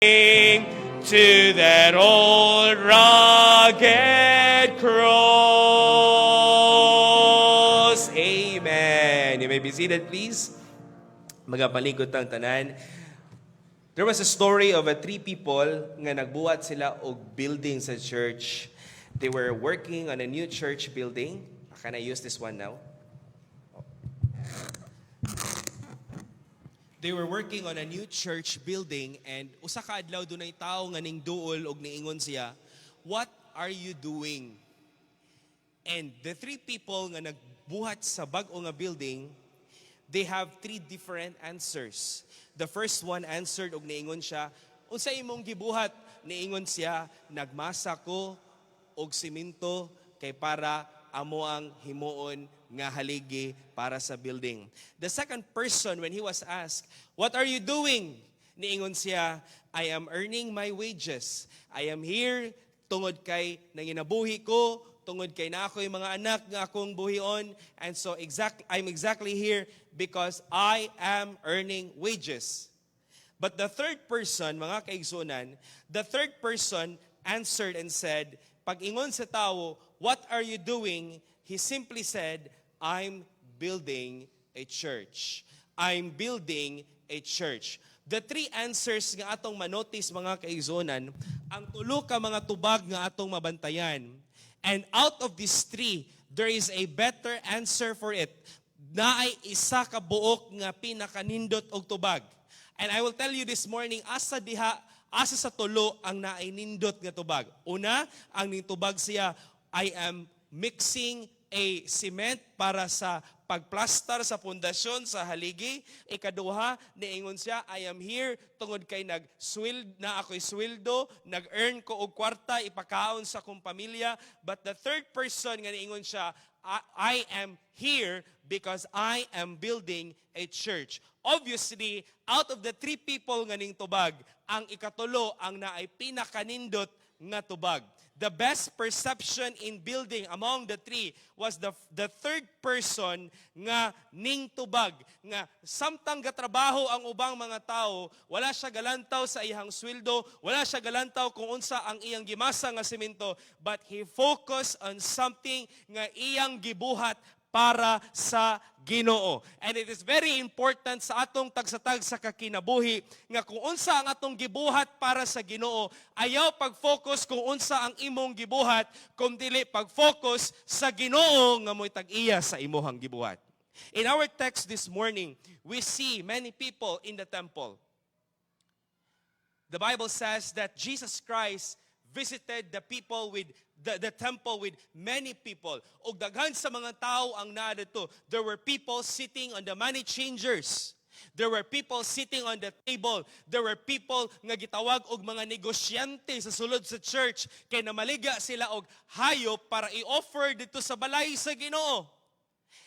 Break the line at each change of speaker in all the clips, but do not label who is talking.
To that old rugged cross. Amen. You may be seated, please. Magapaligod ang tanan. There was a story of three people nga nagbuhat sila og building sa church. They were working on a new church building. Can I use this one now? They were working on a new church building and usa ka adlaw dunay tawo nga ning duol og niingon siya, "What are you doing?" And the three people nga nagbuhat sa bag-o nga building, they have three different answers. The first one answered og niingon siya, "Unsa imong gibuhat?" Niingon siya, "Nagmasa ko og simento kay para amo ang himuon nga haligi para sa building." The second person, when he was asked, "What are you doing?" Niingon siya, "I am earning my wages. I am here tungod kay nanginabuhi ko, tungod kay na ako'y mga anak nga akong buhion, and so I'm exactly here because I am earning wages." But the third person, mga kaigsunan, the third person answered and said, pag ingon sa tao, "What are you doing?" He simply said, "I'm building a church. I'm building a church." The three answers nga atong manotice, mga kaigsunan, ang tulo ka mga tubag nga atong mabantayan. And out of these three, there is a better answer for it. Naay isa ka buok nga pinakanindot og tubag. And I will tell you this morning, asa sa tulo ang naay nindot nga tubag. Una, ang ning tubag siya, "I am mixing a cement para sa pagplastar sa pundasyon sa haligi." Ikaduha, niingon siya, "I am here tungod kay ako'y sweldo, nag-earn ko og kwarta ipakaon sa akong pamilya." But the third person nga niingon siya, "I am here because I am building a church." Obviously, out of the three people nga ning tubag, ang ikatulo ang naay pinakanindot nga tubag. The best perception in building among the three was the third person nga ning tubag. Nga samtang gatrabaho ang ubang mga tao, wala siya galantaw sa iyang sweldo, wala siya galantaw kung unsa ang iyang gimasa nga semento, but he focused on something nga iyang gibuhat para sa Ginoo. And it is very important sa atong tagsatag sa kakinabuhi nga kung unsa ang atong gibuhat para sa Ginoo, ayaw pag-focus kung unsa ang imong gibuhat, kundi pag-focus sa Ginoo nga mo'y tag-iya sa imong gibuhat. In our text this morning, we see many people in the temple. The Bible says that Jesus Christ visited the people with the temple with many people. Og daghan sa mga tao ang naa dito. There were people sitting on the money changers. There were people sitting on the table. There were people nga gitawag og mga negosyante sa sulod sa church kay namaliga sila og hayop para i-offer dito sa balay sa Ginoo.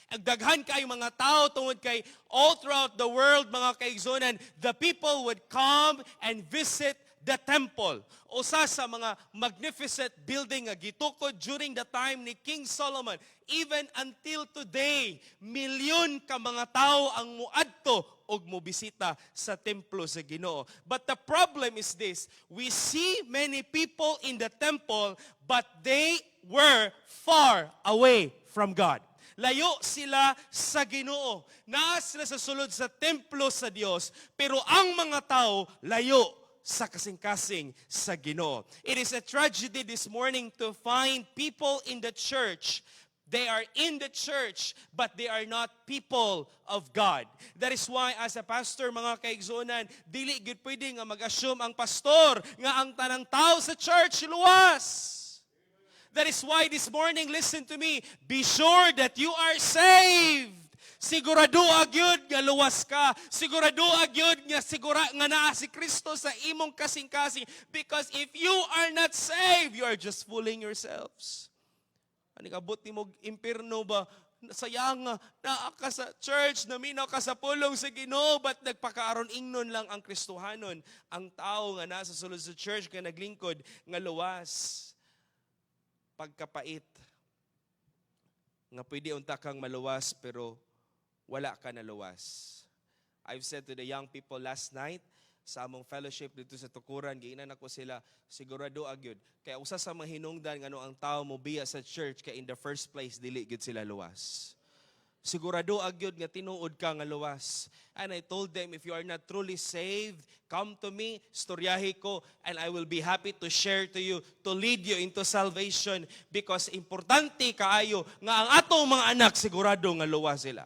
Ang daghan kay mga tao tungod kay all throughout the world, mga kaigsunan, the people would come and visit the temple. Usa sa mga magnificent building nga gitukod during the time ni King Solomon. Even until today, milyon ka mga tao ang muadto og mobisita sa templo sa Ginoo. But the problem is this, we see many people in the temple, but they were far away from God. Layo sila sa Ginoo. Naa sila sa sulod sa templo sa Dios, pero ang mga tao layo sa kasing-kasing sa Ginoo. It is a tragedy this morning to find people in the church. They are in the church, but they are not people of God. That is why as a pastor, mga kaigsunan, dili gid pwede nga mag-assume ang pastor nga ang tanang tao sa church luwas. That is why this morning, listen to me, be sure that you are saved. Sigurado agyud nga luwas ka. Sigurado agyud nga naa si Kristo sa imong kasing-kasing. Because if you are not saved, you are just fooling yourselves. Ani kabot nimo impierno ba? Sayang nga, naa ka sa church, naminaw ka sa pulong sa Ginoo, but nagpakaaron ingnon lang ang Kristohanon. Ang tao nga nasa sulod sa church nga naglingkod nga luwas. Pagkapait. Nga pwede unta kang maluwas pero wala ka na luwas. I've said to the young people last night, sa among fellowship dito sa Tukuran, giinan ako sila, sigurado agyod. Kaya usa sa mga hinungdan ngano ang tao mo biya sa church, kay in the first place, dili gyud sila luwas. Sigurado agyod nga tinuod ka nga luwas. And I told them, if you are not truly saved, come to me, storyahi ko, and I will be happy to share to you, to lead you into salvation. Because importante kaayo nga ang atong mga anak sigurado nga luwas sila.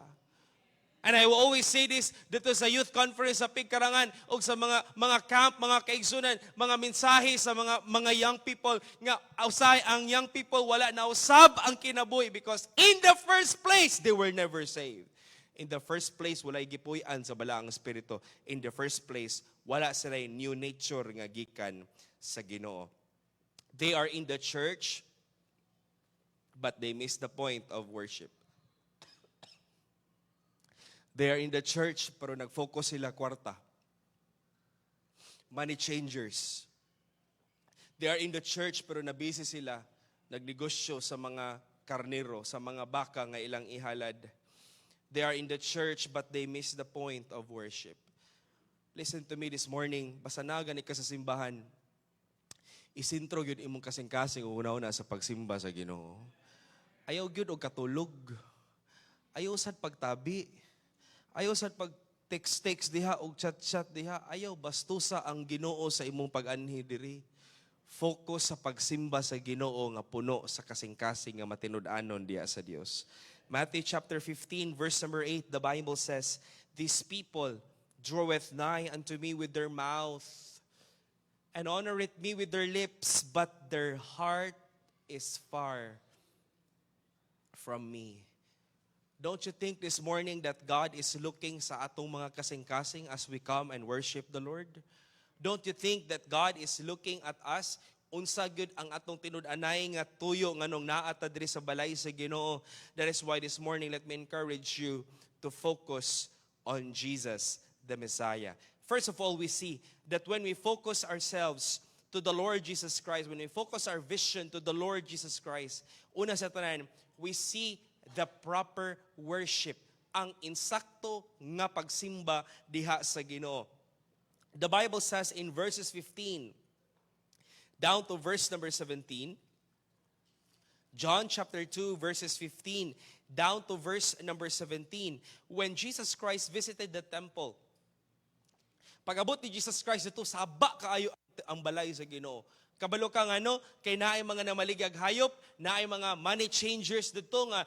And I will always say this dito sa youth conference sa Pigkarangan o sa mga camp, mga kaigsunan, mga mensahe sa mga young people nga usay ang young people wala na usab ang kinabuhi because in the first place they were never saved. In the first place walay gipuy-an sa balaang espiritu. In the first place wala sila new nature nga gikan sa Ginoo. They are in the church but they miss the point of worship. They are in the church pero nag-focus sila kwarta. Money changers. They are in the church pero nabisi sila nagnegosyo sa mga karnero, sa mga baka nga ilang ihalad. They are in the church but they miss the point of worship. Listen to me this morning, basta nagani ka sa simbahan, isintro gyud imong kasing-kasing una-una sa pagsimba sa Ginoo. Ayaw gyud og katulog. Ayaw sad pagtabi. Ayaw sa pag-text diha o chat-chat diha. Ayaw bastusa ang Ginoo sa imong pag-anhi diri. Focus sa pagsimba sa Ginoo nga puno sa kasing-kasing nga matinud-anon diha sa Dios. Matthew chapter 15 verse number 8, the Bible says, "These people draweth nigh unto me with their mouth, and honoreth me with their lips, but their heart is far from me." Don't you think this morning that God is looking sa atong mga kasing-kasing as we come and worship the Lord? Don't you think that God is looking at us? Unsa gyud ang atong tinud-anay nga tuyo nganong naata diri sa balay sa Ginoo. That is why this morning let me encourage you to focus on Jesus, the Messiah. First of all, we see that when we focus ourselves to the Lord Jesus Christ, when we focus our vision to the Lord Jesus Christ, una sa tanan, we see the proper worship, ang insakto nga pagsimba diha sa Ginoo. The Bible says in verses 15 down to verse number 17, John chapter 2 verses 15 down to verse number 17, when Jesus Christ visited the temple. Pag-abot ni Jesus Christ dito, saba kaayo ang balay sa Ginoo. Kabalo ka nga kay naay mga namaligag hayop, naay mga money changers dito nga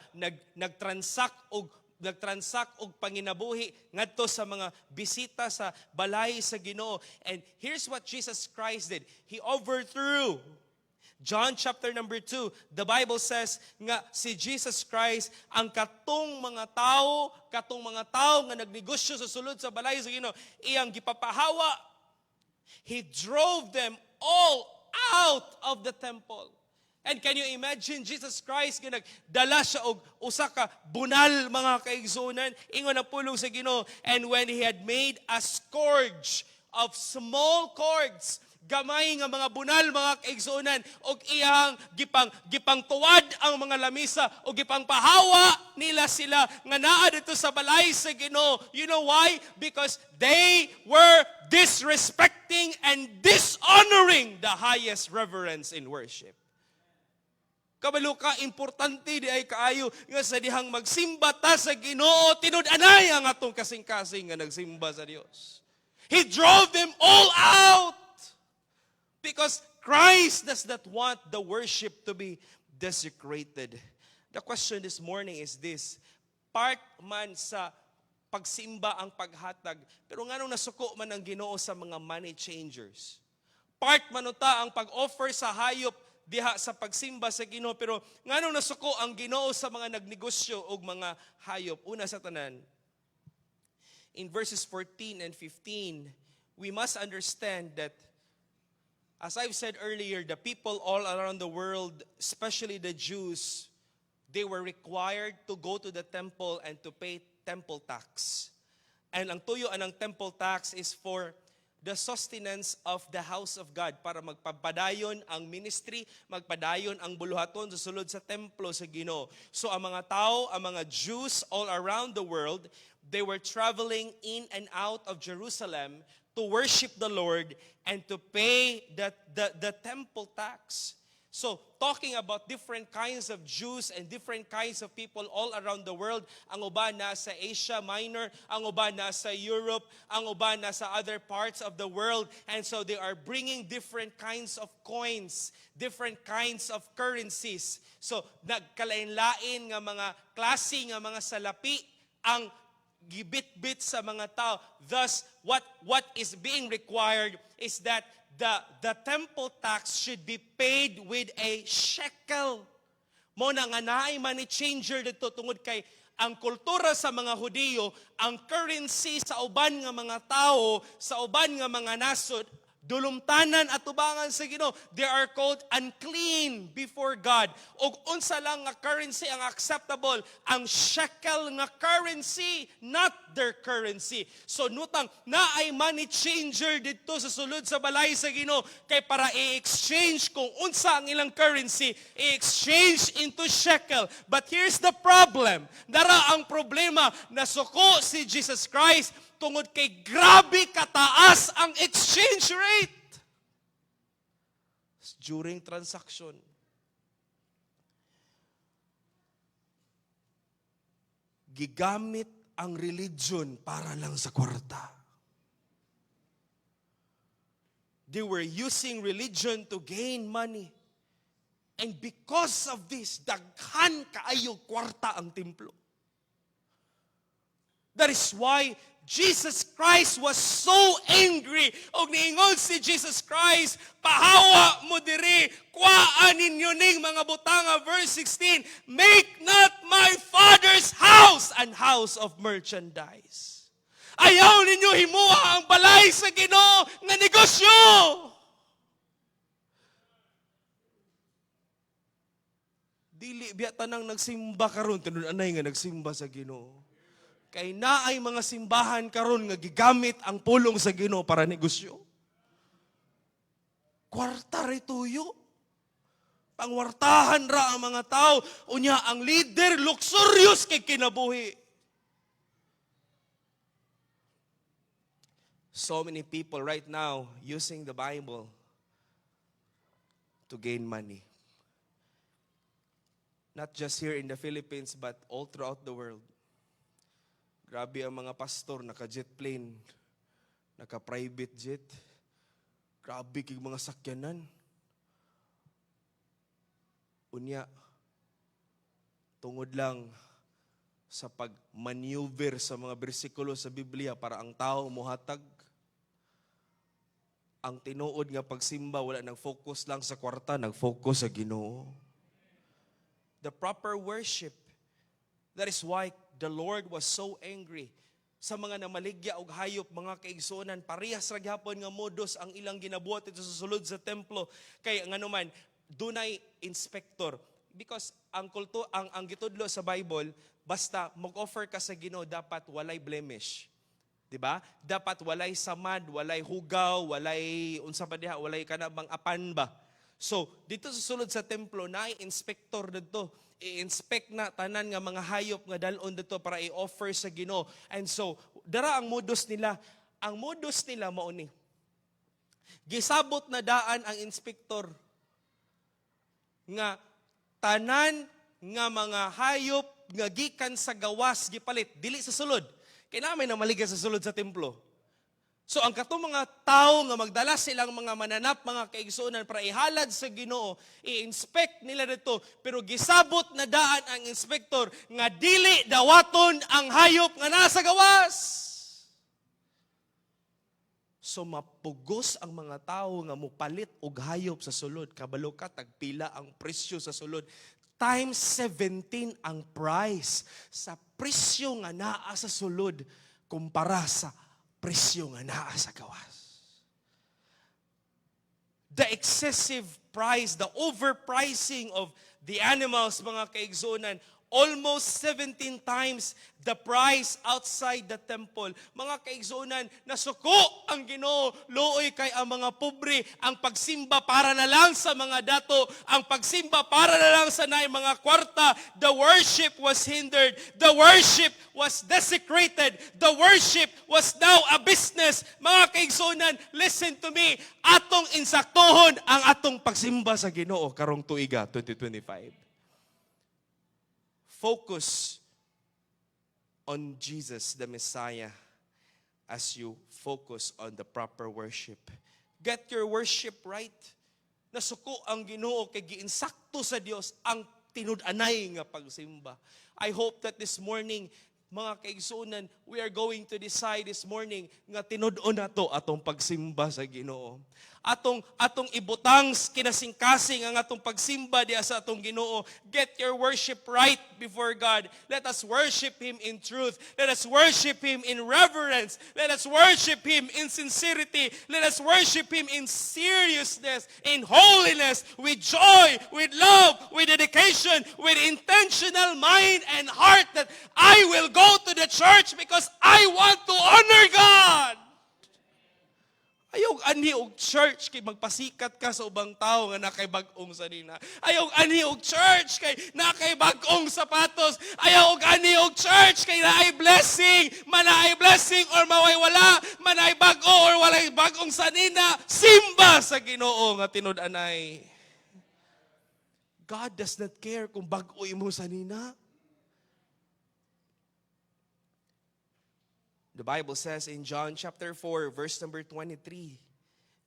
nagtransact og panginabuhi ngadto sa mga bisita sa balay sa Ginoo. And here's what Jesus Christ did. He overthrew. John chapter number 2, the Bible says nga si Jesus Christ ang katong mga tao nga nagnegosyo sa sulod sa balay sa Ginoo, iyang gipapahawa. He drove them all out of the temple. And can you imagine Jesus Christ nagdala siya og usa ka bunal mga kaigsunan ingon ang pulong sa Ginoo, and when he had made a scourge of small cords, gamay nga mga bunal mga kaigsunan, og iyang gipang tuwad ang mga lamisa og gipang pahawa nila sila nga naa dito sa balay sa Ginoo. You know why? Because they were disrespecting and dishonoring the highest reverence in worship. Kabalo ka, importante di ay kaayo nga sa dihang magsimba ta sa Ginoo, tinud-anay ang atong kasing-kasing nga nagsimba sa Dios. He drove them all out because Christ does not want the worship to be desecrated. The question this morning is this: part man sa pagsimba ang paghatag, pero nganong nasuko man ang Ginoo sa mga money changers? Part man ta ang pag-offer sa hayop diha sa pagsimba sa Ginoo, pero nganong nasuko ang Ginoo sa mga nagnegosyo og mga hayop? Una sa tanan, in verses 14 and 15, we must understand that, as I've said earlier, the people all around the world, especially the Jews, they were required to go to the temple and to pay temple tax. And ang tuyuan ng temple tax is for the sustenance of the house of God, para magpapadayon ang ministry, magpadayon ang buluhaton sa sulod sa templo sa Ginoo. So ang mga tao, ang mga Jews all around the world, they were traveling in and out of Jerusalem to worship the Lord and to pay the temple tax. So, talking about different kinds of Jews and different kinds of people all around the world, ang uban nasa Asia Minor, ang uban nasa Europe, ang uban nasa other parts of the world, and so they are bringing different kinds of coins, different kinds of currencies. So, nagkalain-lain nga mga klase nga mga salapi ang gibit-bit sa mga tao. Thus, what is being required is that the temple tax should be paid with a shekel. Mo na nga naay money changer dito tungod kay ang kultura sa mga Hudiyo, ang currency sa uban nga mga tao, sa uban nga mga nasod, dulumtanan at tubangan sa Ginoo. They are called unclean before God. Og unsa lang nga currency ang acceptable? Ang shekel nga currency, not their currency. So nutang naay money changer dito sa sulod sa balay sa Ginoo kay para i-exchange kung unsa ang ilang currency, i-exchange into shekel. But here's the problem. Dara ang problema, nasuko si Jesus Christ tungod kay grabe kataas ang exchange rate during transaction. Gigamit ang religion para lang sa kwarta. They were using religion to gain money. And because of this, daghan kaayo kwarta ang templo. That is why Jesus Christ was so angry. Og niingon si Jesus Christ, pahawa mo diri, kuhaan ninyo ning mga butanga. Verse 16, make not my Father's house an house of merchandise. Ayaw ninyo himuha ang balay sa Ginoo nga negosyo. Dili biya tanang nagsimba karon tunod anay nga nagsimba sa Ginoo. Kay naay mga simbahan karon nga gigamit ang pulong sa Ginoo para negosyo. Kwarta rituyo. Pangwartahan ra ang mga tao. Unya ang leader luxurious kay kinabuhi. So many people right now using the Bible to gain money. Not just here in the Philippines but all throughout the world. Grabe ang mga pastor, naka-jet plane, naka-private jet. Grabe kay mga sakyanan. Unya, tungod lang sa pag-maneuver sa mga bersikulo sa Biblia para ang tao muhatag. Ang tinuod nga pagsimba, wala nag-focus lang sa kwarta, nag-focus sa Ginoo. The proper worship. That is why the Lord was so angry sa mga namaligya og hayop, mga kaigsuonan. Parehas ra gyapon nga modus ang ilang ginabuhat ito sa sulod sa templo. Kay ngano man dunay inspector because ang gitudlo sa Bible basta mag-offer ka sa Ginoo dapat walay blemish. Diba? Dapat walay samad, walay hugaw, walay unsa pa diha, walay kana bang apan ba. So, dito sa sulod sa templo naay inspector dito. I-inspect na tanan nga mga hayop nga dalon dito para i-offer sa Ginoo. And so, dara ang modus nila. Ang modus nila mao ni. Gisabot na daan ang inspektor nga tanan nga mga hayop nga gikan sa gawas gipalit dili sa sulod. Kay namin na maliga sa sulod sa templo. So ang katong mga tao nga magdala silang mga mananap, mga kaigsuonan para ihalad sa Ginoo, i-inspect nila dito, pero gisabot na daan ang inspektor nga dili dawaton ang hayop nga nasa gawas. So mapugos ang mga tao nga mupalit og hayop sa sulod, kabalo ka tagpila ang presyo sa sulod. Times 17 ang price sa presyo nga naa sa sulod kumpara sa presyo nga naa sa gawas. The excessive price, the overpricing of the animals, mga kaigsuonan, almost 17 times the price outside the temple. Mga kaigsunan, nasuko ang Ginoo, luoy kay ang mga pobre, ang pagsimba para na lang sa mga dato, ang pagsimba para na lang sa naay mga kwarta. The worship was hindered. The worship was desecrated. The worship was now a business. Mga kaigsunan, listen to me. Atong insaktohon ang atong pagsimba sa Ginoo karong tuiga 2025. Focus on Jesus, the Messiah, as you focus on the proper worship. Get your worship right. Nasuko ang Ginoo kay giinsakto sa Dios ang tinud-anay nga pagsimba. I hope that this morning, mga kaigsunan, we are going to decide this morning nga tinud-on nato atong pagsimba sa Ginoo. Atong ibutang kinasingkasing ang atong pagsimba diha sa atong Ginoo. Get your worship right before God. Let us worship Him in truth. Let us worship Him in reverence. Let us worship Him in sincerity. Let us worship Him in seriousness, in holiness, with joy, with love, with dedication, with intentional mind and heart that I will go to the church because I want to honor God. Ayaw ani og church kay magpasikat ka sa ubang tao nga nakay bag-ong sanina. Ayaw ani og church kay nakay bag-ong sapatos. Ayaw og ani og church kay naay blessing, manaay blessing or maway wala, manaay bag-o or walay bag-ong sanina. Simba sa Ginoo nga tinud-anay. God does not care kung bag-o imo sanina. The Bible says in John chapter 4, verse number 23,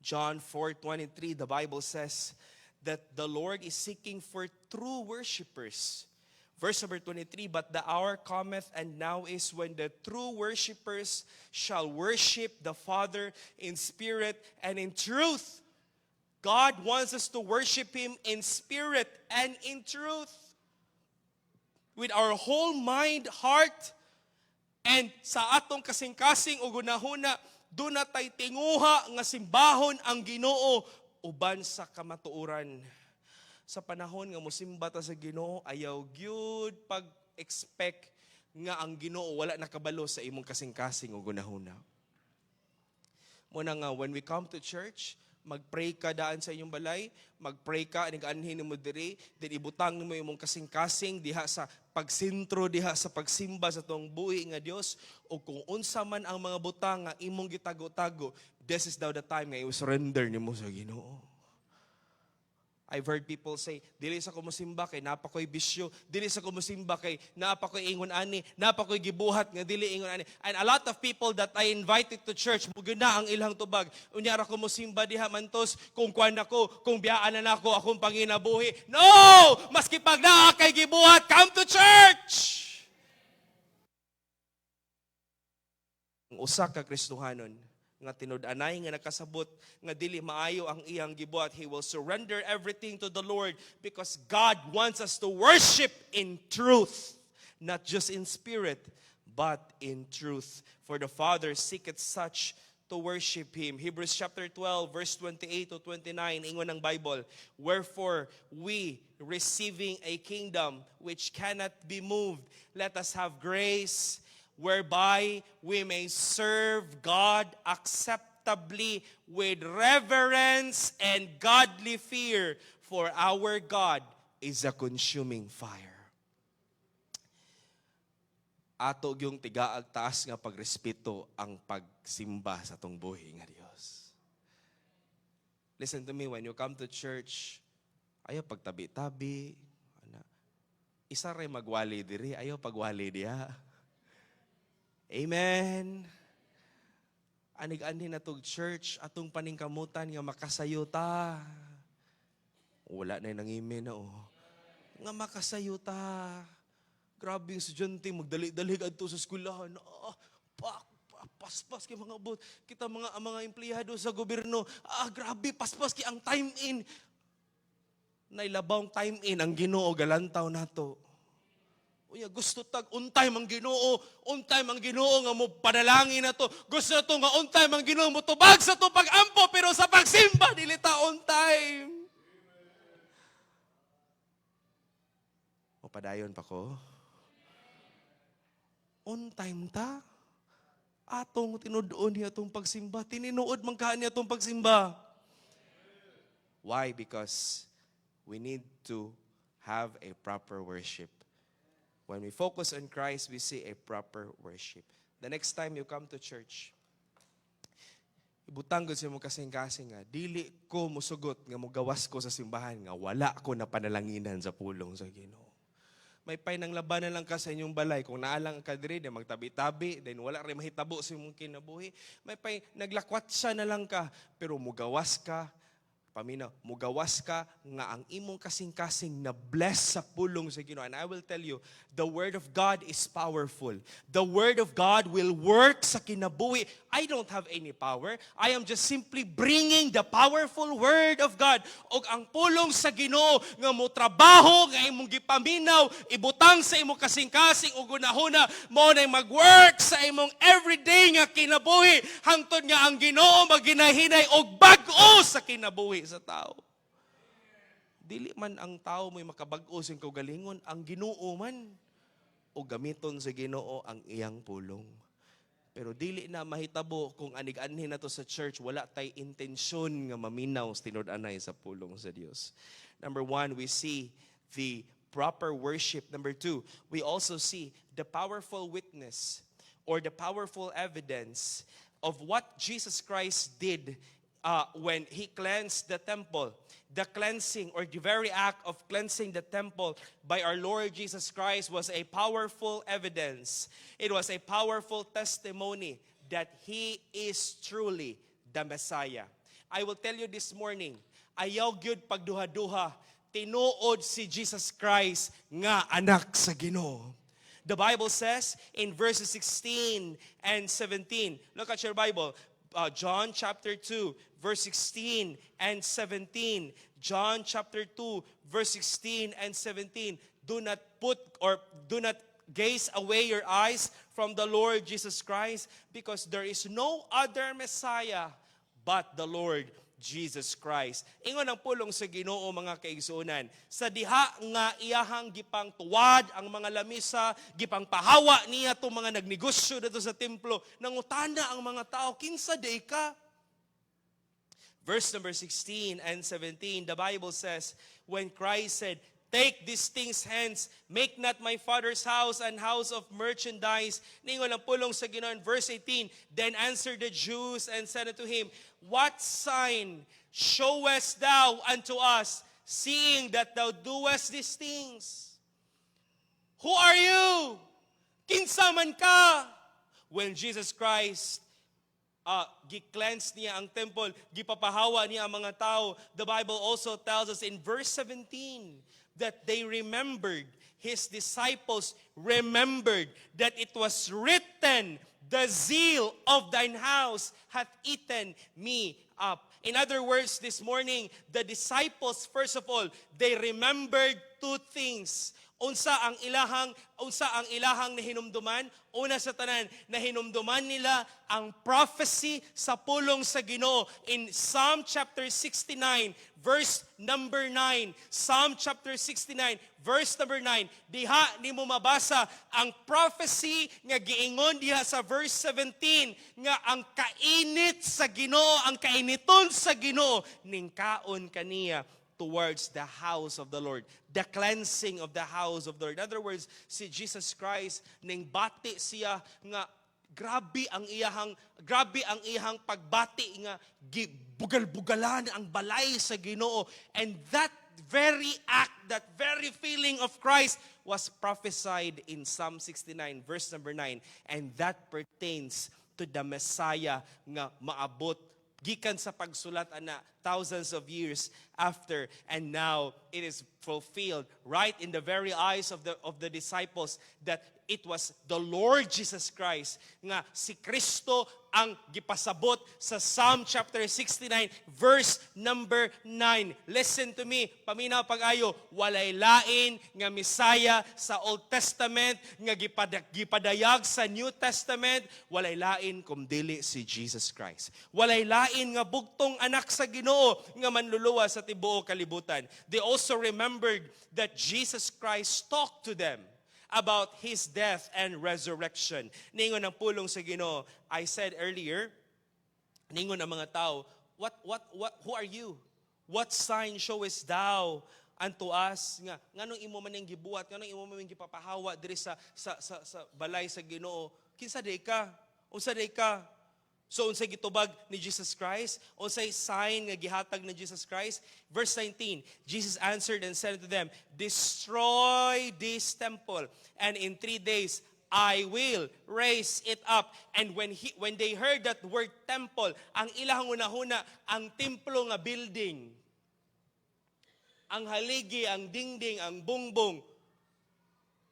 John 4:23, the Bible says that the Lord is seeking for true worshipers. Verse number 23, but the hour cometh and now is when the true worshipers shall worship the Father in spirit and in truth. God wants us to worship Him in spirit and in truth. With our whole mind, heart, and sa atong kasing-kasing o gunahuna, doon na tay tinguha nga simbahon ang Ginoo uban sa kamatuoran. Sa panahon nga mosimba ta sa Ginoo, ayaw gyud pag-expect nga ang Ginoo wala nakabalo sa imong kasing-kasing o gunahuna. Muna nga, when we come to church, mag-pray ka daan sa inyong balay, mag-pray ka, nag-anhin mo diri, then ibutang mo imong kasing-kasing diha sa pagsintro, diha sa pagsimba sa tuong buhi nga Dios, o kung unsa man ang mga butang nga imong gitago-tago, this is now the time nga i-surrender nimo sa Ginoo. I've heard people say, dili sa ko mosimba kay napakoy bisyo, dili sa ko mosimba kay napakoy ingon ani, napakoy gibuhat nga dili ingon ani. And a lot of people that I invited to church, mugod na ang ilang tubag. Unyara ko mosimba diha mantos, kung kuan ako, kung biyaan na nako akong panginabuhi. No! Maski pag naa kay gibuhat, come to church! Ang usa ka Kristohanon nga tinud-anay nga nakasabot nga dili maayo ang iyang gibuhat, he will surrender everything to the Lord because God wants us to worship in truth, not just in spirit but in truth. For the Father seeketh such to worship Him. Hebrews chapter 12 verse 28 to 29, ingon ng Bible, wherefore we, receiving a kingdom which cannot be moved, let us have grace whereby we may serve God acceptably with reverence and godly fear, for our God is a consuming fire. Ato yung tigaag taas nga pagrespeto ang pagsimba sa tong buhi nga Dios. Listen to me, when you come to church, ayaw pagtabi-tabi, isa ray magwali diri, ayaw pagwali diha. Amen. Anig-anin na tog church, atong paningkamutan nga makasayo ta. Wala na yung nangimin na nga makasayo ta. Grabe yung estudyante, magdali-dalig adto sa eskwelahan. Paspas kay mga bot. Kita mga empleyado sa gobyerno. Grabe, paspas kay ang time in. Nailabawng time in ang Ginoo galantaw nato. Unya gusto tag untay mang Ginoo, untay mang Ginoo nga mo panalangin nato. Gusto nato nga untay mang Ginoo mo tubag sa to pag-ampo pero sa pagsimba dili ta on time. O padayon pa ko. on time ta. Atong tinudoon niya itong pagsimba. Tininuod man ka niya itong pagsimba. Why? Because we need to have a proper worship. When we focus on Christ, we see a proper worship. The next time you come to church, ibutang gud sa mo kasing-kasing nga, dili ko musugot nga mugawas ko sa simbahan nga wala ko na panalanginan sa pulong sa Ginoo. May pay nang labanan lang ka sa inyong balay. Kung naalang ka diri, magtabi-tabi, then wala rin mahitabo sa imong kinabuhi. May pay naglakwat siya na lang ka, pero mugawas ka, paminaw, mugawas ka nga ang imong kasing-kasing na bless sa pulong sa Ginoo. And I will tell you, the Word of God is powerful. The Word of God will work sa kinabuhi. I don't have any power. I am just simply bringing the powerful Word of God. O ang pulong sa Ginoo nga mo trabaho, nga imong gipaminaw, ibutang sa imong kasing-kasing o gunahuna, mo na mag-work sa imong everyday nga kinabuhi. Hangtod nga ang Ginoo maginahinay og bag-o sa kinabuhi sa tao. Dili man ang tao mo'y makabag-o sa kaugalingon, ang Ginoo man o gamiton sa Ginoo ang iyang pulong. Pero dili na mahitabo kung anig-anhin na to sa church, wala tay intensyon nga maminaw sa tinud-anay sa pulong sa Dios. Number 1, we see the proper worship. Number 2, we also see the powerful witness or the powerful evidence of what Jesus Christ did when He cleansed the temple. The cleansing or the very act of cleansing the temple by our Lord Jesus Christ was a powerful evidence. It was a powerful testimony that He is truly the Messiah. I will tell you this morning, ayaw gyud pagduha-duha, tinuod si Jesus Christ nga anak sa Ginoo. The Bible says in verses 16 and 17, look at your Bible, John chapter 2, verse 16 and 17. John chapter 2, verse 16 and 17. Do not gaze away your eyes from the Lord Jesus Christ, because there is no other Messiah but the Lord Jesus Christ. Ingon ang pulong sa Ginoo, mga kaigsuonan. Sa diha nga iyahang gipang tuwad ang mga lamisa, gipang pahawa niya itong mga nagnegosyo dito sa templo, nangutana ang mga tao, kinsa day ka? Verse number 16 and 17, the Bible says, when Christ said, take these things hence, make not my Father's house an house of merchandise. Ningon ang pulong sa Ginoo. Verse 18, then answered the Jews and said unto him, what sign showest thou unto us, seeing that thou doest these things? Who are you? Kinsa man ka? When Jesus Christ gi-cleanse niya ang temple, gipapahawa niya ang mga tao, the Bible also tells us in verse 17 that they remembered, His disciples remembered that it was written, the zeal of thine house hath eaten me up. In other words, this morning, the disciples, first of all, they remembered two things. Unsa ang ilahang nahinumduman? Una sa tanan, nahinumduman nila ang prophecy sa pulong sa Ginoo in Psalm chapter 69, verse number 9. Psalm chapter 69, verse number 9. Diha nimo mabasa ang prophecy nga giingon diha sa verse 17 nga ang kainit sa Ginoo, ang kainiton sa Ginoo ningkaon kaniya towards the house of the Lord. The cleansing of the house of the Lord. In other words, si Jesus Christ, ning bati siya nga grabe ang iyahang pagbati nga bugal-bugalan ang balay sa Ginoo. And that very act, that very feeling of Christ was prophesied in Psalm 69, verse number 9. And that pertains to the Messiah nga maabot gikan sa pagsulat ana thousands of years after, and now it is fulfilled right in the very eyes of the disciples that it was the Lord Jesus Christ nga si Kristo ang gipasabot sa Psalm chapter 69 verse number 9. Listen to me, paminaw pag-ayo, walay lain nga Messiah sa Old Testament nga gipadayag sa New Testament, walay lain kumdili si Jesus Christ. Walay lain nga bugtong anak sa Ginoo nga manluluwa sa tibuok kalibutan. They also remembered that Jesus Christ talked to them. about His death and resurrection. Ningon ang pulong sa Ginoo. I said earlier, ningon ang mga tao, who are you? What sign showest thou unto us? Nganong imo man ang gibuhat, nganong imo man ang gipapahawa diri sa balay sa Ginoo? Kinsa day ka? Unsa day ka? So unsay gitubag ni Jesus Christ? Unsay sign nga gihatag ni Jesus Christ? Verse 19, Jesus answered and said to them, destroy this temple, and in 3 days I will raise it up. And when they heard that word temple, ang ilang hunahuna, ang templo nga building, ang haligi, ang dingding, ang bungbong.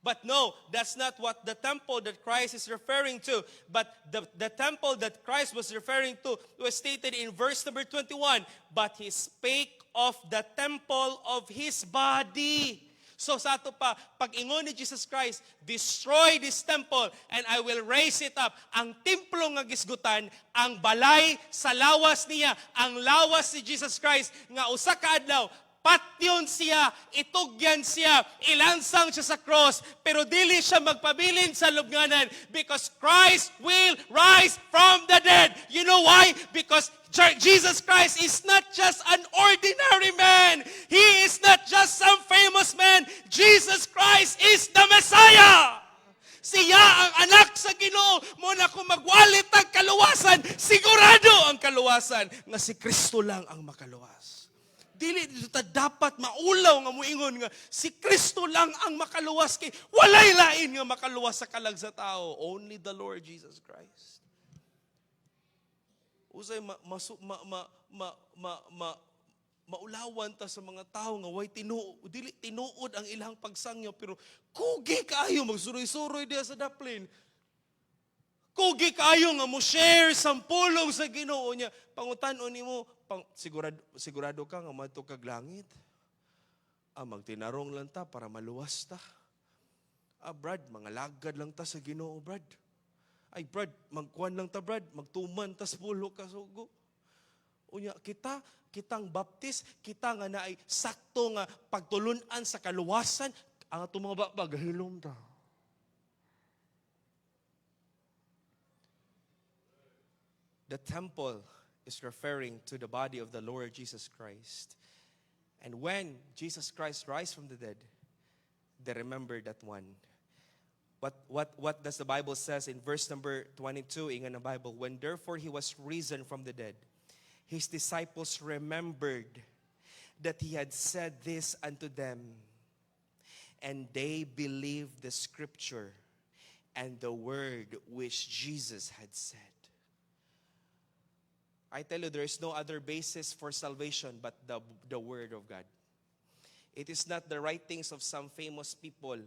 But no, that's not what the temple that Christ is referring to. But the temple that Christ was referring to was stated in verse number 21. But He spake of the temple of His body. So sa ato pa, pag-ingon ni Jesus Christ, destroy this temple and I will raise it up. Ang templo nga gisgutan, ang balay sa lawas niya, ang lawas ni Jesus Christ, nga usa ka adlaw, patyon siya, itugyan siya, ilansang siya sa cross, pero dili siya magpabilin sa lubnganan because Christ will rise from the dead. You know why? Because Jesus Christ is not just an ordinary man. He is not just some famous man. Jesus Christ is the Messiah. Siya ang anak sa Ginoo. Muna kung magwalit ang kaluwasan, sigurado ang kaluwasan nga si Kristo lang ang makaluwas. Dili dito dapat maulaw nga muingon nga si Kristo lang ang makaluwas kay walay lain nga makaluwas sa kalag sa tao, only the Lord Jesus Christ. Usay maulawan ta sa mga tao nga way dili tinuod ang ilang pagsangyo pero kugi kaayo magsuroy-suroy diha sa daplin. Kugi kaayo nga mo share sampulong sa Ginoo niya. Pangutan-on nimo, sigurado ka nga madto kag langit. Magtinarong lang ta para maluwas ta. Brad, mga lagad lang ta sa Ginoo, Brad. Ay, Brad, magkuhan lang ta, Brad. Magtuman ta sa pulo ka sugo. Unya, kitang baptis, kita nga naay sakto nga pagtulunan sa kaluwasan, ang atong mga bagahilom ta. The temple is referring to the body of the Lord Jesus Christ. And when Jesus Christ rise from the dead, they remember that one. What does the Bible says in verse number 22 in the Bible? When therefore He was risen from the dead, His disciples remembered that He had said this unto them, and they believed the scripture and the word which Jesus had said. I tell you, there is no other basis for salvation but the Word of God. It is not the writings of some famous people.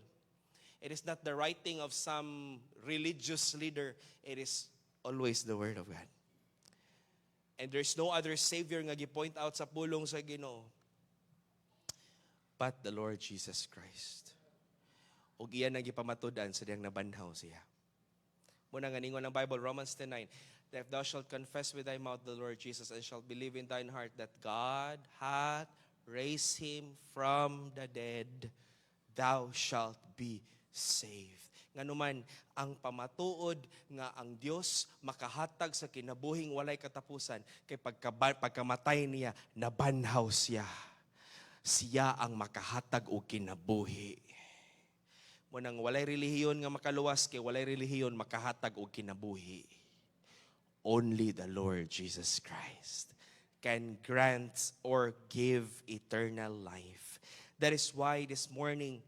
It is not the writing of some religious leader. It is always the Word of God. And there is no other Savior nga gi-point out sa pulong sa Ginoo but the Lord Jesus Christ. Ug iyan ang gipamatudan sa diyang nabanhaw siya. Muna nga ningon ang Bible, Romans 10:9. That if thou shalt confess with thy mouth the Lord Jesus and shalt believe in thine heart that God hath raised Him from the dead, thou shalt be saved. Nganuman, ang pamatuod nga ang Dios makahatag sa kinabuhing walay katapusan, kay pagkamatay niya, nabanhaw siya. Siya ang makahatag og kinabuhi. Munang walay relihiyon nga makaluwas, kay walay relihiyon makahatag og kinabuhi. Only the Lord Jesus Christ can grant or give eternal life. That is why this morning,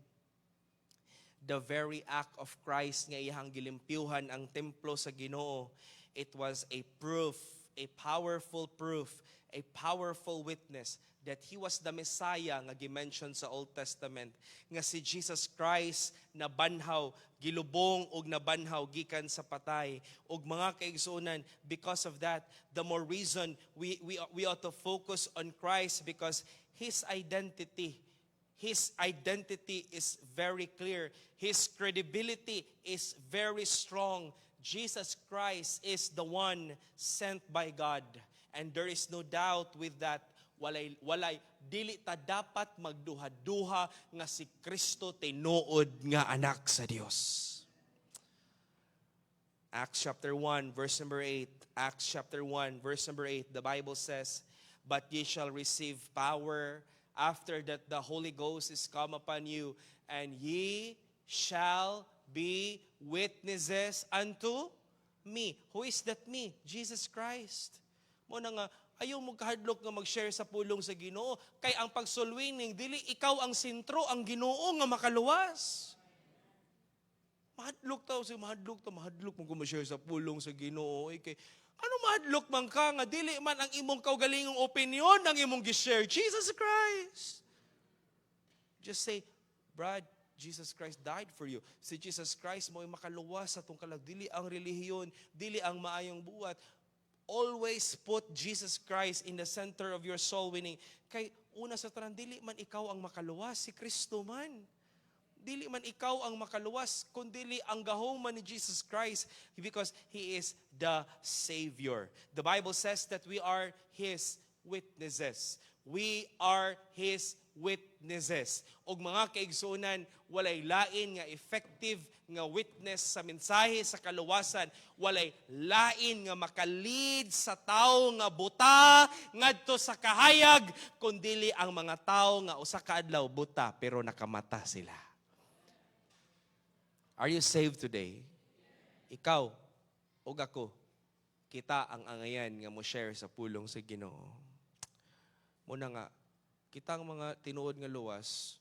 the very act of Christ nga iyang gilimpyuhan ang templo sa Ginoo, it was a proof, a powerful proof, a powerful witness that He was the Messiah nga gimension sa Old Testament, nga si Jesus Christ nabanhaw, gilubong og nabanhaw gikan sa patay. Og mga kaigsuonan, because of that, the more reason we ought to focus on Christ because His identity is very clear. His credibility is very strong. Jesus Christ is the one sent by God. And there is no doubt with that. walay dili ta dapat magduha-duha nga si Kristo tinuod nga anak sa Dios. Acts chapter 1 verse number 8. Acts chapter 1 verse number 8. The Bible says, "But ye shall receive power after that the Holy Ghost is come upon you, and ye shall be witnesses unto me." Who is that me? Jesus Christ. Mo na nga ayaw mo kahadlok nga mag-share sa pulong sa Ginoo kay ang pagsulwining dili ikaw ang sentro, ang Ginoo nga makaluwas. Mahadlok mo share sa pulong sa Ginoo. Kay ano mahadlok man ka nga dili man ang imong kaugalingong opinion ang imong gi-share. Jesus Christ. Just say, "Brad, Jesus Christ died for you." Si Jesus Christ mo'y makaluwas sa tong kalag. Dili ang relihiyon, dili ang maayong buhat. Always put Jesus Christ in the center of your soul winning. Kay una sa tanan, dili man ikaw ang makaluwas, si Kristo man. Dili man ikaw ang makaluwas, kundi ang gahom man ni Jesus Christ, because He is the Savior. The Bible says that we are His witnesses. We are His witnesses. Og mga kaigsunan, walay lain nga effective nga witness sa mensahe sa kaluwasan, walay lain nga makalid sa tao nga buta ngadto sa kahayag, kundi ang mga tao nga usa ka adlaw buta pero nakamata sila. Are you saved today? Ikaw o ako, kita ang angayan nga mo share sa pulong sa Ginoo. Muna nga, kita ang mga tinuod nga luwas,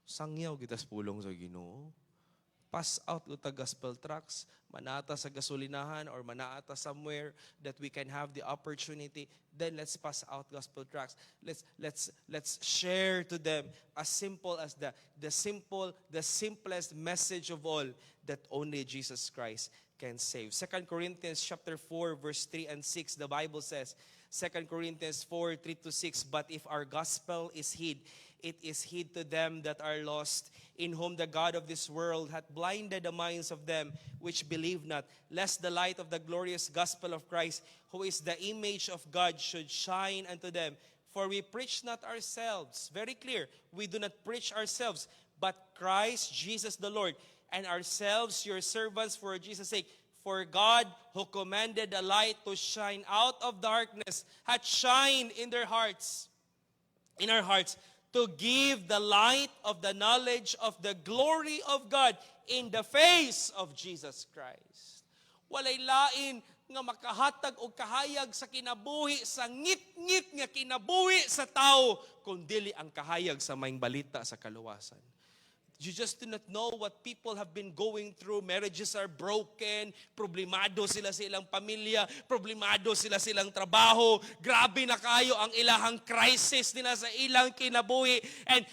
sangyaw kita sa pulong sa Ginoo. Pass out uta gospel tracts, manata sa gasolinahan or manata somewhere that we can have the opportunity, then let's pass out gospel tracts. Let's share to them as simple as the simplest message of all, that only Jesus Christ can save. 2 Corinthians chapter 4 verse 3 and 6, the Bible says, 2 Corinthians 4, 3-6, "But if our gospel is hid, it is hid to them that are lost, in whom the God of this world hath blinded the minds of them which believe not, lest the light of the glorious gospel of Christ, who is the image of God, should shine unto them. For we preach not ourselves," very clear, we do not preach ourselves, "but Christ Jesus the Lord, and ourselves your servants for Jesus' sake. For God, who commanded the light to shine out of darkness, hath shined in our hearts, to give the light of the knowledge of the glory of God in the face of Jesus Christ." Walay lain nga makahatag og kahayag sa kinabuhi, sa ngit-ngit nga kinabuhi sa tao, kundi ang kahayag sa maayong balita sa kaluwasan. You just do not know what people have been going through. Marriages are broken. Problemado sila sa ilang pamilya. Problemado sila sa ilang trabaho. Grabe na kayo ang ilahang crisis nila sa ilang kinabuhi.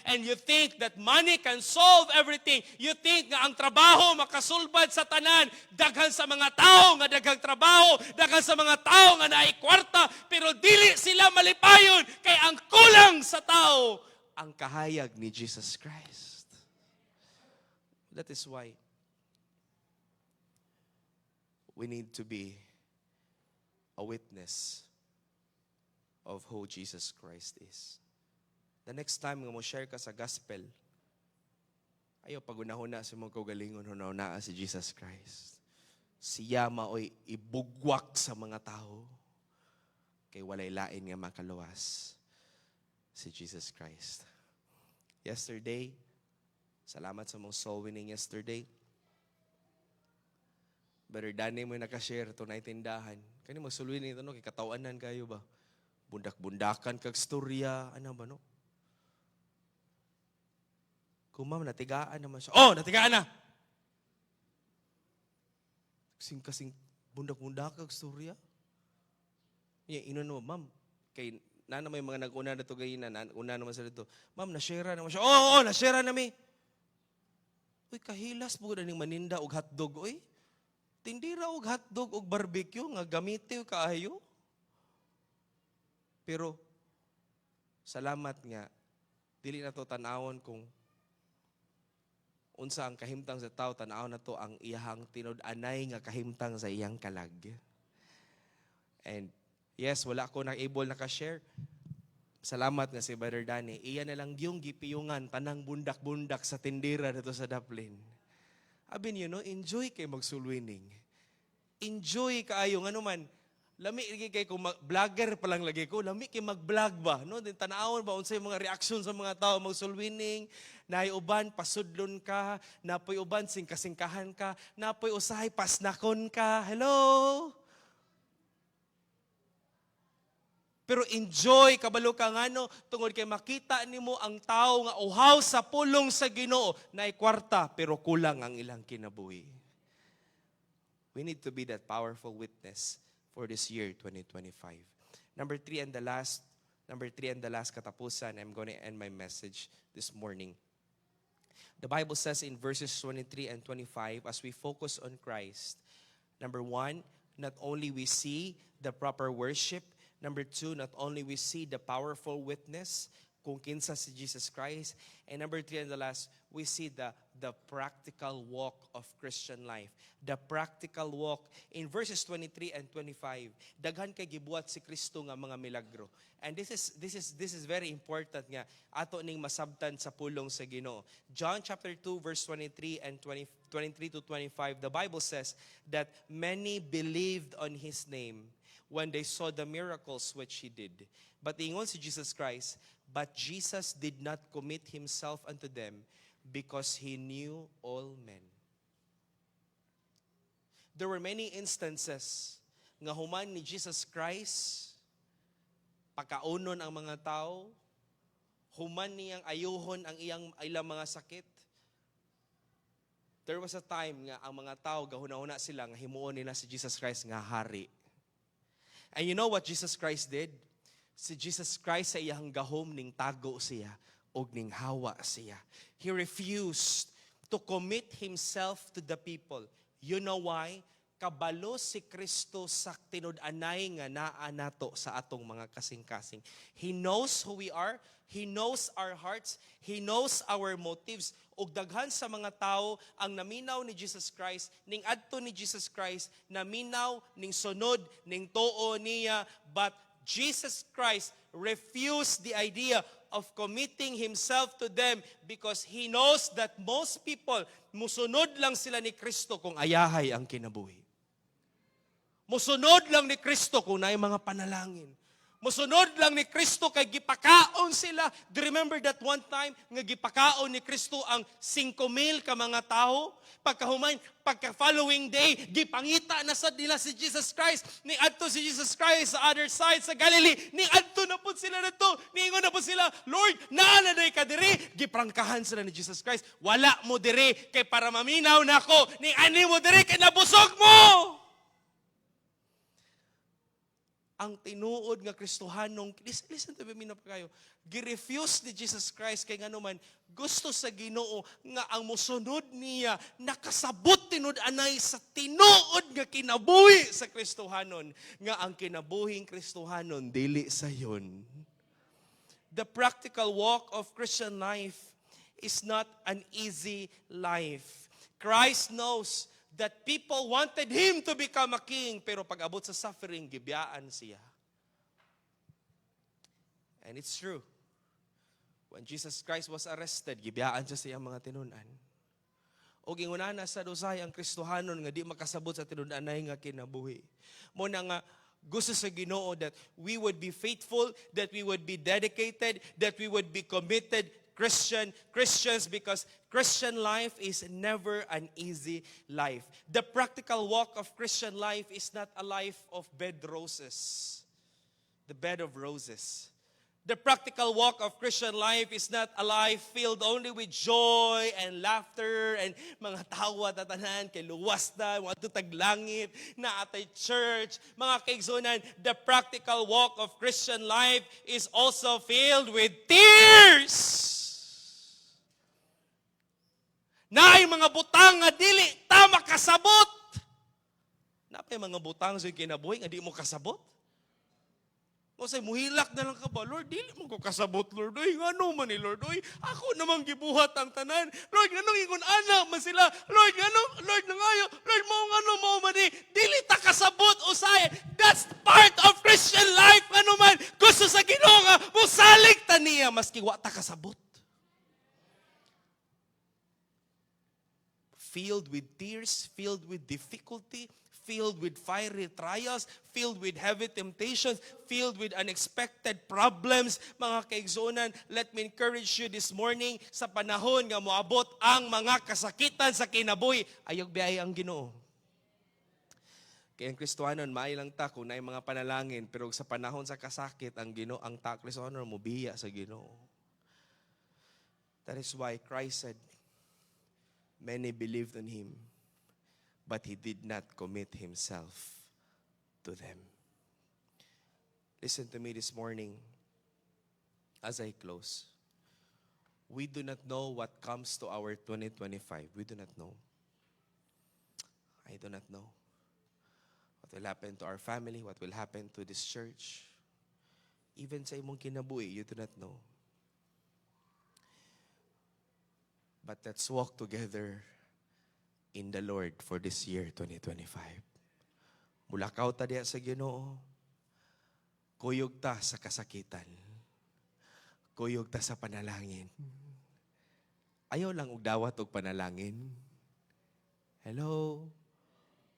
And you think that money can solve everything. You think nga ang trabaho makasulbad sa tanan. Daghan sa mga tao nga daghang trabaho. Daghan sa mga tao nga naay kwarta. Pero dili sila malipayon. Kay ang kulang sa tao, ang kahayag ni Jesus Christ. That is why we need to be a witness of who Jesus Christ is. The next time nga mo share ka sa gospel, ayaw pagunahon na sa mga kaugalingon, hunahuna si Jesus Christ. Siya maoy ibugwak sa mga tao, kay walay lain nga makaluwas si Jesus Christ. Yesterday, salamat sa mong soul winning yesterday. Brother Danny mo nakashare ito na itindahan. Kani magsulwin ito, no? Kay katawanan kayo ba? Bundak-bundakan kag storya. Ano ba, no? Kung ma'am, natigaan naman siya. Oh, natigaan na! Kasing bundak-bundak kag storya. Ino no, ma'am. Kay na may mga nag-una na ito gayina. Una naman sa dito. Ma'am, na-share naman siya. Oo, na-share na mi. Uy, kahilas po na ning maninda og hotdog, uy. Tindira og hotdog og barbecue nga gamitiw kaayo. Pero salamat nga dili na to tan-awon kung unsa ang kahimtang sa tao, tan-aw na to ang iyahang tinud-anay nga kahimtang sa iyang kalag. And yes, wala ko na able na ka-share. Salamat nga si Brother Danny. Iya na lang yung gipiyungan, tanang bundak-bundak sa tindira dito sa Dublin. Abi niyo, enjoy kay mag-soul-winning. Enjoy kaayo, ano man, lami lagi kay kung vlogger pa lang lagi ko, lami kay mag-vlog ba, no? Din tanawon ba unsay mga reaction sa mga tao mag-soul-winning, naay uban pasudlon ka, napoy uban singkasingkahan ka, napoy usahay pasnakon ka. Hello? Pero enjoy, kabalo ka ngano, tungod kay makita nimo ang tao nga uhaw sa pulong sa Ginoo, naay kwarta pero kulang ang ilang kinabuhi. We need to be that powerful witness for this year 2025. Number three and the last katapusan, I'm going to end my message this morning. The Bible says in verses 23 and 25, as we focus on Christ, number one, not only we see the proper worship. Number two, not only we see the powerful witness kung kinsa si Jesus Christ. And number three and the last, we see the practical walk of Christian life. The practical walk. In verses 23 and 25, daghan kay gibuhat si Kristo nga mga milagro. And this is very important nga ato ning masabtan sa pulong sa Ginoo. John chapter 2 verse 23 and 23 to 25, the Bible says that many believed on his name when they saw the miracles which he did. But ingon si Jesus Christ, but Jesus did not commit himself unto them because he knew all men. There were many instances nga human ni Jesus Christ, pagkaunon ang mga tao, human niyang ayuhon ang ilang mga sakit. There was a time nga ang mga tao, gahuna-huna sila, nga himuon nila si Jesus Christ nga hari. And you know what Jesus Christ did? Si Jesus Christ sa iyang gahom ning tago siya o ning hawa siya. He refused to commit himself to the people. You know why? Kabalo si Kristo sa tinud-anay nga naa nato sa atong mga kasing-kasing. He knows who we are. He knows our hearts. He knows our motives. Ug daghan sa mga tao ang naminaw ni Jesus Christ, ning adto ni Jesus Christ, naminaw ning sunod ning tuo niya, but Jesus Christ refused the idea of committing himself to them because he knows that most people musunod lang sila ni Kristo kung ayahay ang kinabuhi. Musunod lang ni Kristo kung naay mga panalangin. Musunod lang ni Kristo kay gipakaon sila. Do you remember that one time nga gipakaon ni Kristo ang 5,000 ka mga tao? Pagka-following day, gipangita na sa nila si Jesus Christ. Ni adto si Jesus Christ sa other side sa Galilee. Ni adto na po sila na to. Niingon na po sila, Lord, naanaday ka diri. Giprangkahan sila ni Jesus Christ. Wala mo diri kay para maminaw na ako. Ni ani mo diri kay nabusog mo. Ang tinuod nga Kristohanong, listen to me na pa kayo, girefuse ni Jesus Christ kay ngano man, gusto sa Ginoo nga ang musunod niya nakasabot tinud-anay sa tinuod nga kinabuhi sa Kristohanon, nga ang kinabuhing Kristohanon dili sayon. The practical walk of Christian life is not an easy life. Christ knows that people wanted him to become a king, pero pag abot sa suffering, gibiyaan siya. And it's true. When Jesus Christ was arrested, gibiyaan siya siyang mga tinunan. O gingunana sa dusay ang Kristohanon nga di makasabot sa tinunanay nga kinabuhi. Mo na nga gusto sa Ginoo that we would be faithful, that we would be dedicated, that we would be committed Christians, because Christian life is never an easy life. The practical walk of Christian life is not a life of bed roses. The bed of roses. The practical walk of Christian life is not a life filled only with joy and laughter and mga tawa tatanan kay luwas na, mga taglangit na atay church. Mga kaigsunan, the practical walk of Christian life is also filled with tears. Naay mga butang nga dili ta makasabot. Napay mga butang sa kinabuhi nga di mo kasabot. O say muhilak na lang ka ba? Lord, dili mo ko kasabot, Lord. Oy, ngano man ni Lord? Oy, ako namang gibuhat ang tanan. Lord, nganong ingon anak man sila? Lord, ngano? Lord, nangayo. Lord, mo ngano mo man ni? Dili ta kasabot usay. That's part of Christian life. Ano man, gusto sa Ginoo nga musalig ta niya maski wa ta kasabot. Filled with tears, filled with difficulty, filled with fiery trials, filled with heavy temptations, filled with unexpected problems. Mga kaigsunan, let me encourage you this morning, sa panahon nga moabot ang mga kasakitan sa kinabuhi, ayog biyay ang Ginoo. Kaya ang Kristohanon, maay lang ta kung na mga panalangin, pero sa panahon sa kasakit, ang Ginoo, ang Kristohanon, mubiya sa Ginoo. That is why Christ said, many believed on Him, but He did not commit Himself to them. Listen to me this morning as I close. We do not know what comes to our 2025. We do not know. I do not know. What will happen to our family? What will happen to this church? Even sa imong kinabuhi, you do not know. But let's walk together in the Lord for this year, 2025. Mulakaw ta diya sa Ginoo. Kuyog ta sa kasakitan. Kuyog ta sa panalangin. Ayaw lang og dawat og panalangin. Hello?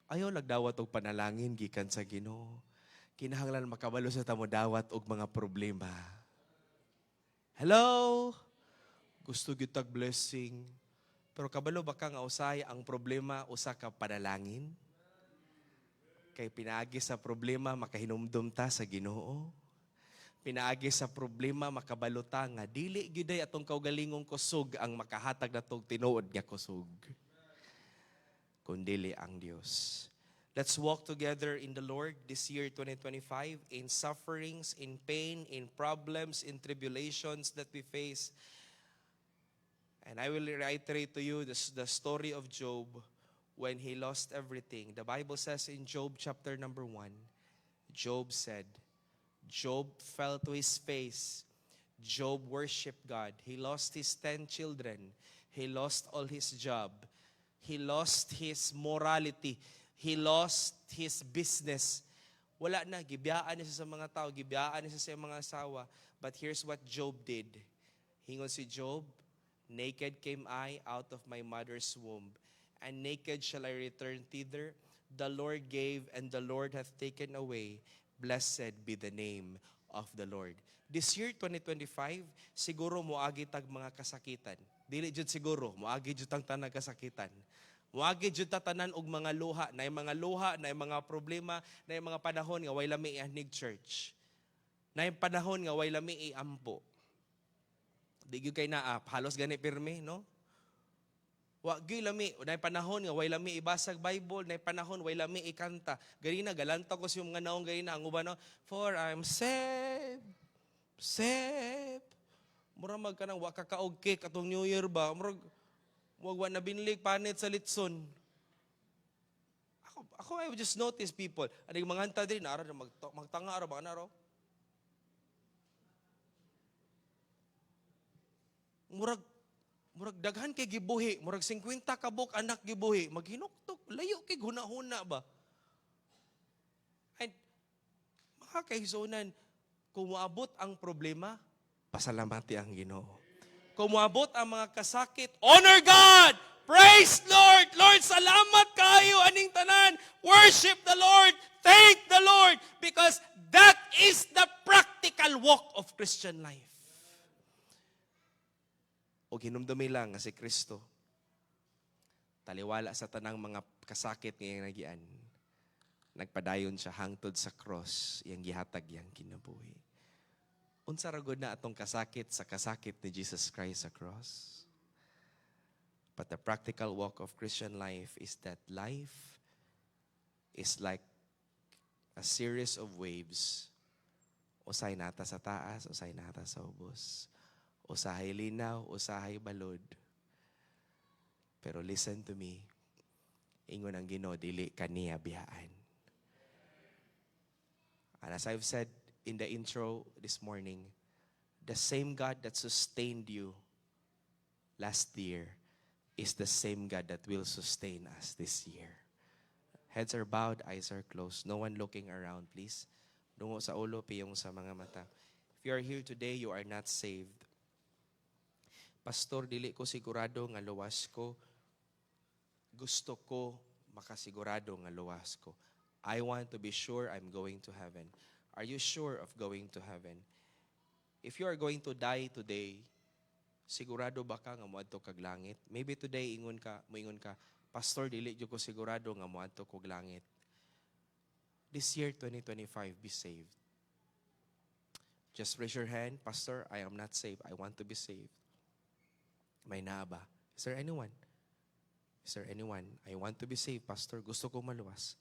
Ayaw lang dawat og panalangin gikan sa Ginoo. Kinahanglan makabalo sa tamo dawat og mga problema. Hello? Gusto gyud blessing. Pero kabalo ba ka nga usay ang problema usa ka panalangin? Kay pinaagi sa problema makahinumdum ta sa Ginoo. Pinaagi sa problema makabalo ta nga dili gyud atong kaugalingong kusog ang makahatag natong tinuod nga kusog. Kundili ang Dios. Let's walk together in the Lord this year 2025 in sufferings, in pain, in problems, in tribulations that we face. And I will reiterate to you the story of Job when he lost everything. The Bible says in Job chapter number 1, Job said, Job fell to his face. Job worshiped God. He lost his 10 children. He lost all his job. He lost his morality. He lost his business. Wala na, gibiyaan niya sa mga tao, gibiyaan niya sa mga asawa. But here's what Job did. Hingon si Job, naked came I out of my mother's womb, and naked shall I return thither. The Lord gave, and the Lord hath taken away. Blessed be the name of the Lord. This year, 2025, siguro moagi tag mga kasakitan. Dili jud siguro, moagi jud tang tanang kasakitan. Moagi jud ta tanan og mga luha, na mga problema, na mga panahon nga way lami ihanig church. Na panahon nga way lami iampo. Di gyud kay naa halos gani pirmi, no? Wa gyud lami, nay panahon nga way lami ibasag Bible, nay panahon way lami ikanta. Ganina galanta ko sa mga naong ganina ang uban, no? For I'm saved. Mura magkanang wa kakaog cake atong New Year ba? Murag wa na binlig panit sa litson. Ako I would just notice people, aning mga hanta diri na ara magtanga ara ba na ro? Murag daghan kay gibuhi, murag 50 kabuk anak gibuhi, maghinuktok, layo kay hunahuna ba? And mga kaigsunan, kung moabot ang problema, pasalamati ang Ginoo. Kung moabot ang mga kasakit, honor God! Praise Lord! Lord, salamat kayo aning tanan. Worship the Lord. Thank the Lord. Because that is the practical walk of Christian life. O hinumdumi lang nga si Kristo, taliwala sa tanang mga kasakit ngayong nagian, nagpadayon siya hangtod sa cross, iyang gihatag iyang kinabuhi. Unsa ra gud na atong kasakit sa kasakit ni Jesus Christ sa cross? But the practical walk of Christian life is that life is like a series of waves. Usay nata sa taas, usay nata sa ubos. Usahay linaw, usahay balod. Pero listen to me. Ingon ang Ginoo, dili kaniya biyaan. And as I've said, in the intro this morning, the same God that sustained you last year is the same God that will sustain us this year. Heads are bowed, eyes are closed. No one looking around, please. Dungo sa ulo, piyong sa mga mata. If you are here today, you are not saved. Pastor, dili ko sigurado nga luwas ko. Gusto ko makasigurado nga luwas ko. I want to be sure I'm going to heaven. Are you sure of going to heaven? If you are going to die today, sigurado ba ka nga moadto kag langit? Maybe today moingon ka, Pastor, dili jud ko sigurado nga moadto kog langit. This year 2025, be saved. Just raise your hand, Pastor, I am not saved. I want to be saved. May naa ba? Is there anyone? Is there anyone? I want to be saved, Pastor. Gusto ko maluwas.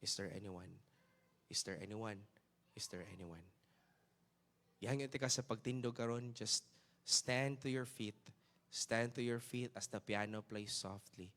Is there anyone? Is there anyone? Is there anyone? Ihangyo ka sa pagtindog karon, just stand to your feet. Stand to your feet as the piano plays softly.